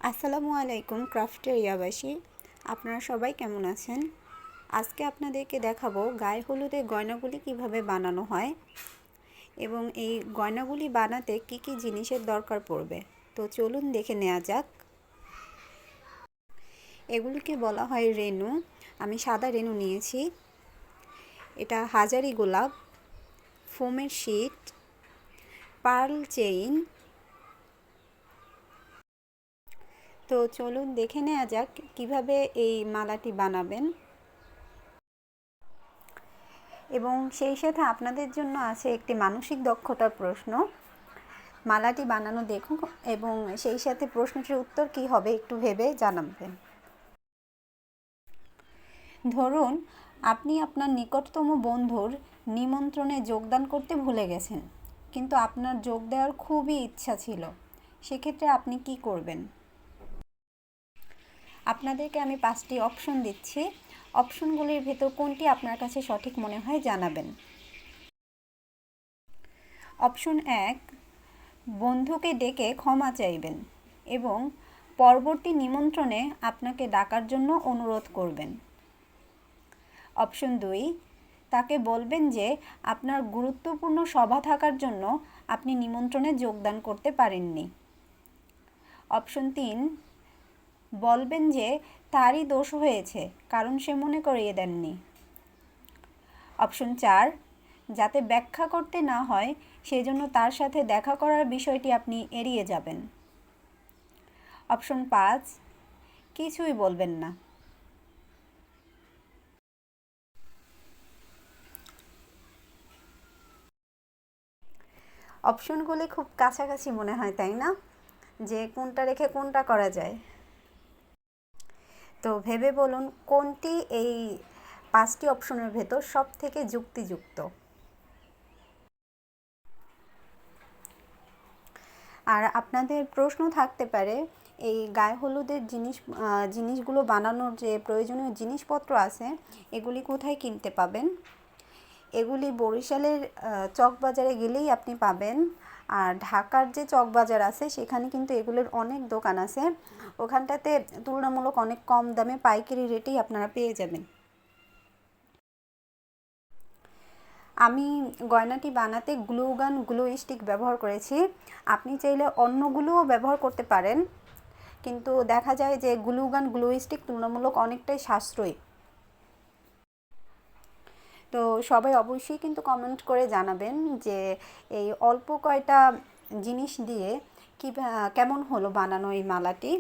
আসসালামু আলাইকুম ক্রাফটের ইয়াবাসী, আপনারা সবাই কেমন আছেন? আজকে আপনাদেরকে দেখাবো গায়ে হলুদের গয়নাগুলি কিভাবে বানানো হয় এবং এই গয়নাগুলি বানাতে কি কি জিনিসের দরকার পড়বে। তো চলুন দেখে নেওয়া যাক। এগুলিকে বলা হয় রেনু। আমি সাদা রেনু নিয়েছি। এটা হাজারি গোলাপ, ফোমের শিট, পার্ল চেইন। তো চলুন দেখে নেওয়া যাক কিভাবে এই মালাটি বানাবেন। এবং সেই সাথে আপনাদের জন্য আছে একটি মানসিক দক্ষতার প্রশ্ন। মালাটি বানানো দেখুন এবং সেই সাথে প্রশ্নটির উত্তর কী হবে একটু ভেবে জানাবেন। ধরুন আপনি আপনার নিকটতম বন্ধুর নিমন্ত্রণে যোগদান করতে ভুলে গেছেন, কিন্তু আপনার যোগ দেওয়ার খুবই ইচ্ছা ছিল। সেক্ষেত্রে আপনি কি করবেন? আপনাদেরকে আমি 5টি অপশন দিচ্ছি। অপশনগুলির ভেতর কোনটি আপনার কাছে সঠিক মনে হয় জানাবেন। অপশন 1, বন্ধুকে ডেকে ক্ষমা চাইবেন এবং পরবর্তী নিমন্ত্রণে আপনাকে ডাকার জন্য অনুরোধ করবেন। অপশন 2, তাকে বলবেন যে আপনার গুরুত্বপূর্ণ সভা থাকার জন্য আপনি নিমন্ত্রণে যোগদান করতে পারেননি। অপশন 3, বলবেন যে তারই দোষ হয়েছে কারণ সে মনে করিয়ে দেননি। অপশন 4, যাতে ব্যাখ্যা করতে না হয় সেজন্য তার সাথে দেখা করার বিষয়টি আপনি এড়িয়ে যাবেন। অপশন 5, কিছুই বলবেন না। অপশনগুলি খুব কাছাকাছি মনে হয়, তাই না? যে কোনটা রেখে কোনটা করা যায়। তো ভেবে বলুন কোনটি এই 5টি অপশনের ভেতর সব থেকে যুক্তিযুক্ত। আর আপনাদের প্রশ্ন থাকতে পারে এই গায়ে হলুদের জিনিসগুলো বানানোর যে প্রয়োজনীয় জিনিসপত্র আছে এগুলি কোথায় কিনতে পাবেন। এগুলি বরিশালের চকবাজারে গেলেই আপনি পাবেন। আর ঢাকার যে চকবাজার আছে সেখানে কিন্তু এগুলোর অনেক দোকান আছে, ওখানটাতে তুলনামূলক অনেক কম দামে পাইকারি রেটেই আপনারা পেয়ে যাবেন। আমি গয়নাটি বানাতে গ্লু গান, গ্লু স্টিক ব্যবহার করেছি। আপনি চাইলে অন্যগুলোও ব্যবহার করতে পারেন, কিন্তু দেখা যায় যে গ্লু গান, গ্লু স্টিক তুলনামূলক অনেকটাই সাশ্রয়ী। তো সবাই অবশ্যই কিন্তু কমেন্ট করে জানাবেন যে এই অল্প কয়টা জিনিস দিয়ে কেমন হলো বানানো এই মালাটি।